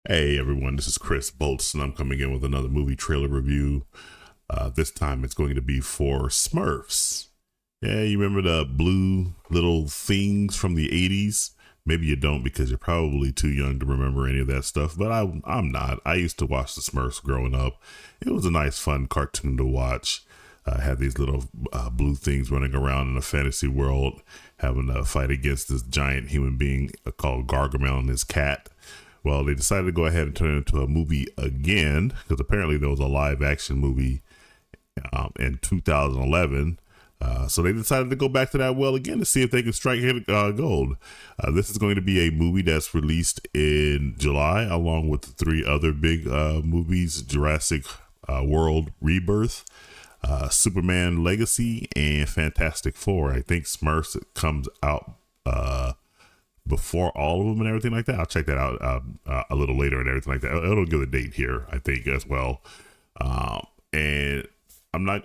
Hey everyone, this is Chris Bolts, and I'm coming in with another movie trailer review. This time it's going to be for Smurfs. Yeah, you remember the blue little things from the 80s? Maybe you don't because you're probably too young to remember any of that stuff, but I'm not. I used to watch the Smurfs growing up. It was a nice, fun cartoon to watch. Had these little blue things running around in a fantasy world, having to fight against this giant human being called Gargamel and his cat. Well, they decided to go ahead and turn it into a movie again because apparently there was a live action movie in 2011. So they decided to go back to that well again to see if they can strike gold. This is going to be a movie that's released in July, along with the three other big movies: Jurassic World Rebirth, Superman Legacy, and Fantastic Four. I think Smurfs comes out before all of them and everything like that. I'll check that out a little later and everything like that. It'll give a date here, I think, as well. And I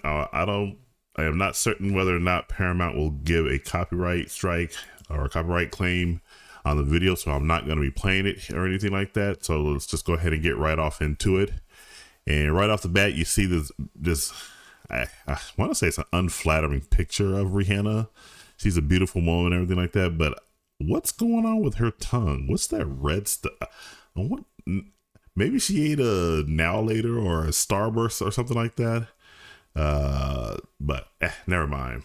am not certain whether or not Paramount will give a copyright strike or a copyright claim on the video, so I'm not going to be playing it or anything like that. So let's just go ahead and get right off into it. And right off the bat, you see this. I want to say it's an unflattering picture of Rihanna. She's a beautiful woman and everything like that, but what's going on with her tongue? What's that red stuff? What? Maybe she ate a Now Later or a Starburst or something like that. But never mind.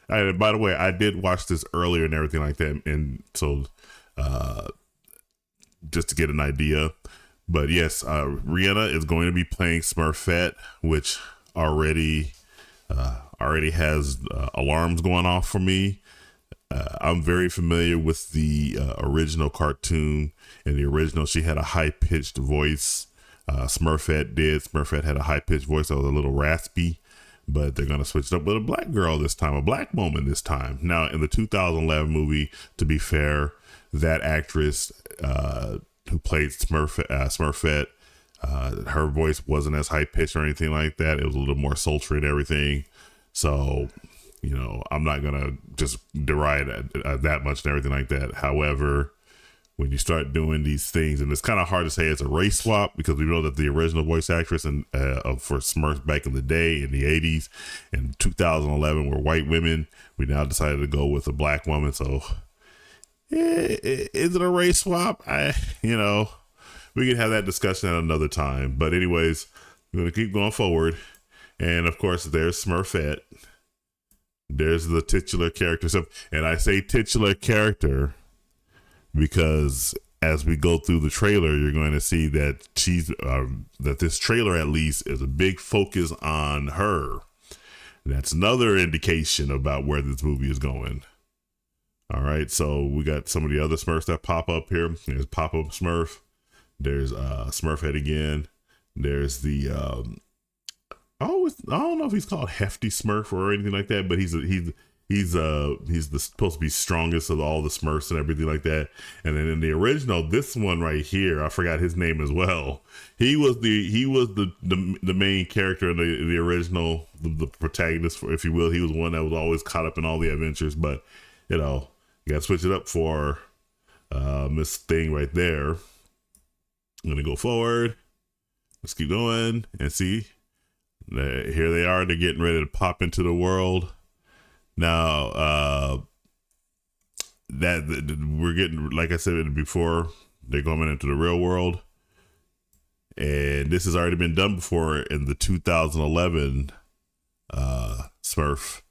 By the way, I did watch this earlier and everything like that, and so just to get an idea. But yes, Rihanna is going to be playing Smurfette, which already has alarms going off for me. I'm very familiar with the original cartoon. In the original, she had a high-pitched voice. Smurfette did. Smurfette had a high-pitched voice that was a little raspy, but they're going to switch it up with a black girl this time, a black woman this time. Now, in the 2011 movie, to be fair, that actress who played Smurfette, her voice wasn't as high-pitched or anything like that. It was a little more sultry and everything. So, I'm not going to just deride that much and everything like that. However, when you start doing these things, and it's kind of hard to say it's a race swap because we know that the original voice actress for Smurfs back in the day in the 80s and 2011 were white women. We now decided to go with a black woman. So is it a race swap? We can have that discussion at another time. But anyways, we're going to keep going forward. And of course, there's Smurfette. There's the titular character. So, and I say titular character because as we go through the trailer, you're going to see that that this trailer at least is a big focus on her. That's another indication about where this movie is going. All right, so we got some of the other Smurfs that pop up here. There's Pop-Up Smurf. There's Smurfette again. There's the I don't know if he's called Hefty Smurf or anything like that, but he's supposed to be strongest of all the Smurfs and everything like that. And then in the original, this one right here, I forgot his name as well. He was the main character in the original, the protagonist, if you will. He was one that was always caught up in all the adventures. But you got to switch it up for Miss Thing right there. I'm gonna go forward. Let's keep going and see. Here they are. They're getting ready to pop into the world. Now, we're getting, like I said before, they're going into the real world. And this has already been done before in the 2011 Smurf.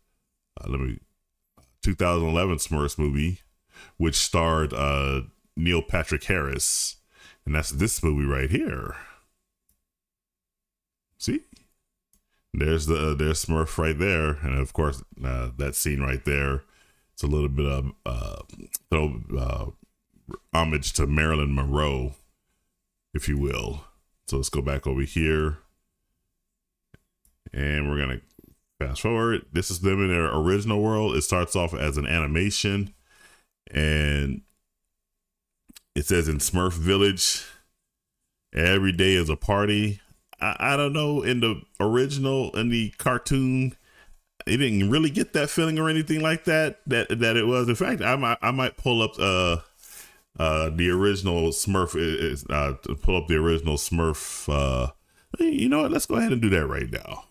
2011 Smurfs movie, which starred Neil Patrick Harris. And that's this movie right here. See? There's Smurf right there, and of course that scene right there. It's a little bit of homage to Marilyn Monroe, if you will. So let's go back over here, and we're gonna fast forward. This is them in their original world. It starts off as an animation, and it says in Smurf Village, every day is a party. I don't know, in the original, in the cartoon, it didn't really get that feeling or anything like that it was. In fact, I might pull up The original Smurf is to pull up the original Smurf. You know what? Let's go ahead and do that right now.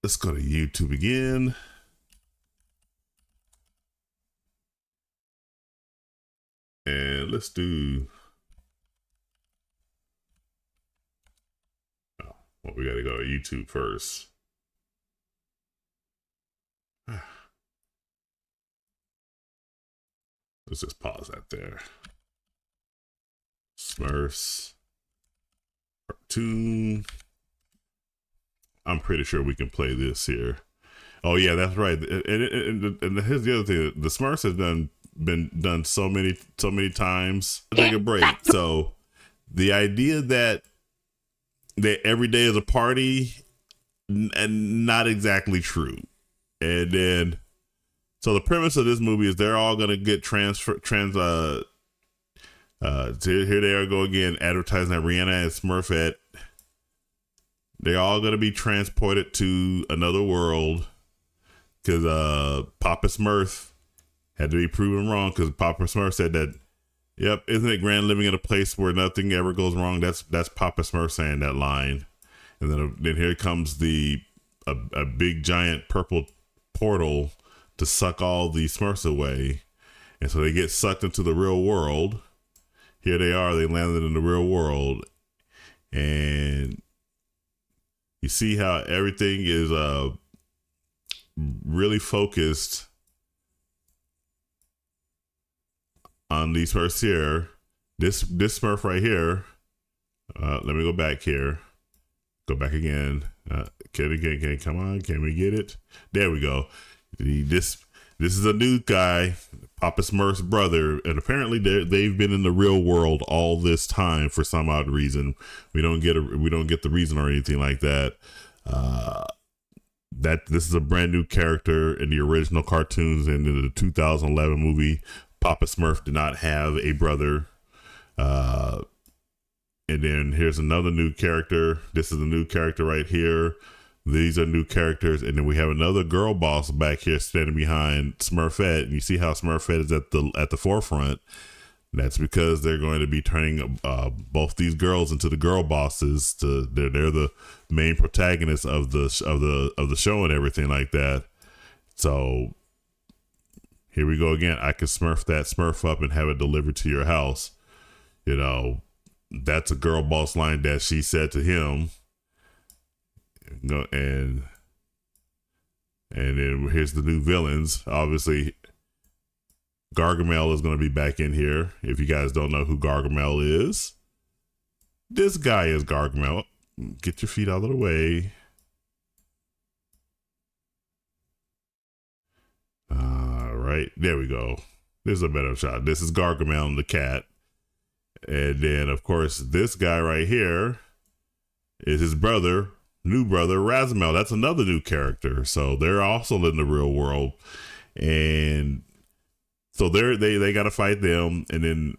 Let's go to YouTube again. And let's do. Oh, well, we got to go to YouTube first. Let's just pause that there. Smurfs cartoon. I'm pretty sure we can play this here. Oh yeah, that's right. And here's the other thing: the Smurfs have been done so many times. Take a break. So the idea that every day is a party, and not exactly true. And then, so the premise of this movie is they're all gonna get here they are go again, advertising that Rihanna and Smurfette. They're all gonna be transported to another world because Papa Smurf had to be proven wrong, because Papa Smurf said that, yep, isn't it grand living in a place where nothing ever goes wrong? That's Papa Smurf saying that line. And then here comes a big giant purple portal to suck all the Smurfs away. And so they get sucked into the real world. Here they are, they landed in the real world. And you see how everything is really focused on these Smurfs here. This Smurf right here. Let me go back here. Go back again. Can come on? Can we get it? There we go. This is a new guy, Papa Smurf's brother, and apparently they've been in the real world all this time for some odd reason. We don't get the reason or anything like that. That this is a brand new character in the original cartoons, and in the 2011 movie, Papa Smurf did not have a brother. And then here's another new character. This is a new character right here. These are new characters. And then we have another girl boss back here standing behind Smurfette. And you see how Smurfette is at the forefront. That's because they're going to be turning both these girls into the girl bosses. They're the main protagonists of the show and everything like that. So here we go again. I can Smurf that Smurf up and have it delivered to your house. You know, that's a girl boss line that she said to him. And then here's the new villains. Obviously, Gargamel is going to be back in here. If you guys don't know who Gargamel is, this guy is Gargamel. Get your feet out of the way. All right, there we go. This is a better shot. This is Gargamel and the cat. And then, of course, this guy right here is his brother, new brother, Razamel. That's another new character. So they're also in the real world. And so they got to fight them. And then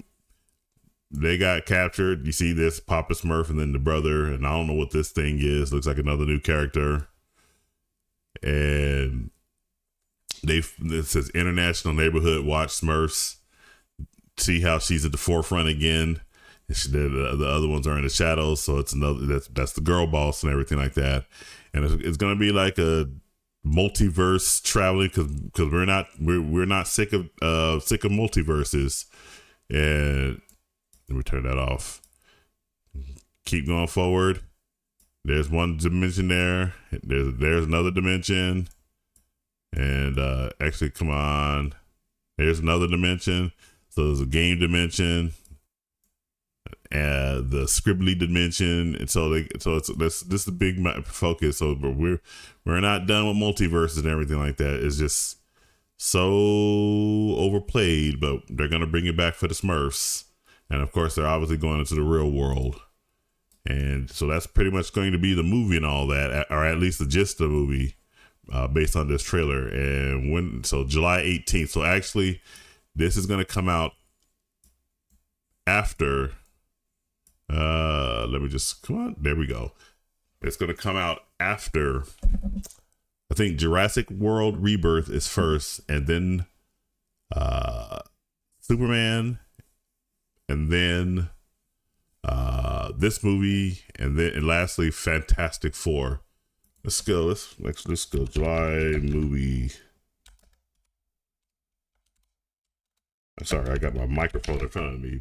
they got captured. You see this Papa Smurf and then the brother. And I don't know what this thing is. Looks like another new character. And it says International Neighborhood Watch Smurfs. See how she's at the forefront again. The other ones are in the shadows, so it's another that's the girl boss and everything like that. And it's gonna be like a multiverse traveling because we're not sick of multiverses. And let me turn that off. Keep going forward. There's one dimension there. There's another dimension, and actually, come on. There's another dimension. So there's a game dimension, and the scribbly dimension, and so this is a big focus. So we're not done with multiverses and everything like that. It's just so overplayed, but they're gonna bring it back for the Smurfs, and of course they're obviously going into the real world, and so that's pretty much going to be the movie and all that, or at least the gist of the movie, based on this trailer. And July 18th. So actually, this is going to come out after, let me just, come on, there we go. It's going to come out after, I think Jurassic World Rebirth is first, and then Superman, and then this movie, and lastly Fantastic Four. Let's go. Let's go. July movie. I'm sorry, I got my microphone in front of me.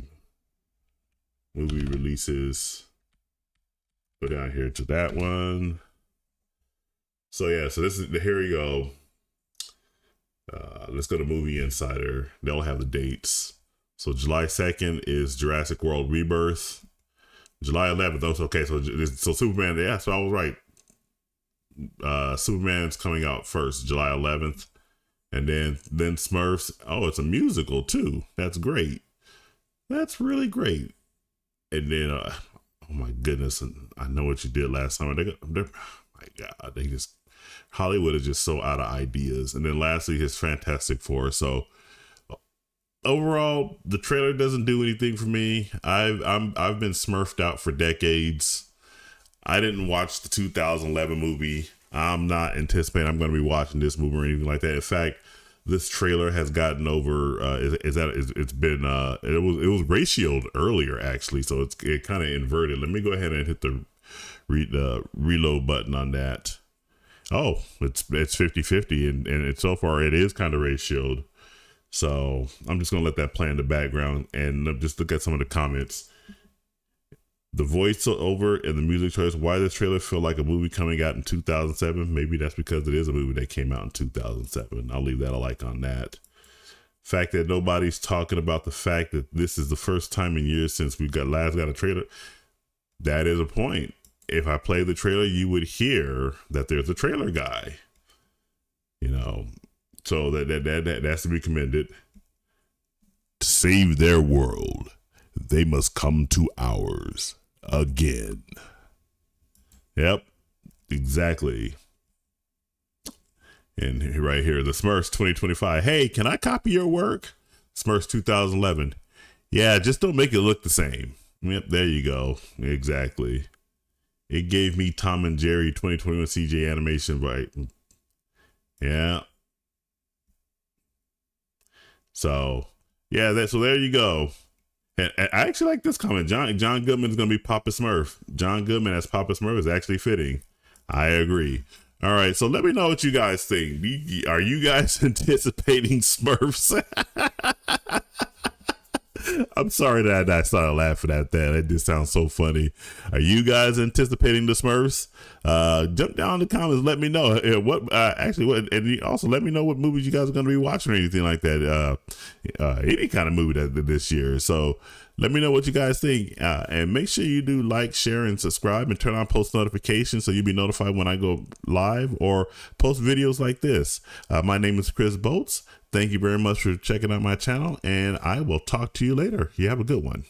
Movie releases. Go down here to that one. So yeah, so this is here we go. Let's go to Movie Insider. They don't have the dates. So July 2nd is Jurassic World Rebirth. July 11th. Okay, so Superman. Yeah, so I was right. Superman's coming out first, July 11th, and then Smurfs. Oh, it's a musical too. That's great. That's really great. And then, oh my goodness, I Know What You Did Last Summer. Oh my God, Hollywood is just so out of ideas. And then lastly, his Fantastic Four. So overall, the trailer doesn't do anything for me. I've been smurfed out for decades. I didn't watch the 2011 movie. I'm not anticipating I'm going to be watching this movie or anything like that. In fact, this trailer has gotten over. It was ratioed earlier actually, so it kind of inverted. Let me go ahead and hit the reload button on that. Oh, it's 50-50, and so far it is kind of ratioed. So I'm just gonna let that play in the background and just look at some of the comments. The voiceover and the music choice. Why does this trailer feel like a movie coming out in 2007? Maybe that's because it is a movie that came out in 2007. I'll leave that a like on that. Fact that nobody's talking about the fact that this is the first time in years since we got a trailer. That is a point. If I play the trailer, you would hear that there's a trailer guy. So that's to be commended. To save their world, they must come to ours again. Yep, exactly. And right here, the Smurfs 2025. Hey, can I copy your work? Smurfs 2011. Yeah, just don't make it look the same. Yep, there you go. Exactly. It gave me Tom and Jerry 2021 CJ animation, right? Yeah. So, yeah, so there you go. And I actually like this comment. John Goodman is going to be Papa Smurf. John Goodman as Papa Smurf is actually fitting. I agree. All right, so let me know what you guys think. Are you guys anticipating Smurfs? I'm sorry that I started laughing at that. It just sounds so funny. Are you guys anticipating the Smurfs? Jump down in the comments. Let me know and also let me know what movies you guys are going to be watching or anything like that. Any kind of movie this year. So let me know what you guys think. And make sure you do like, share, and subscribe, and turn on post notifications so you'll be notified when I go live or post videos like this. My name is Chris Bolts. Thank you very much for checking out my channel, and I will talk to you later. You have a good one.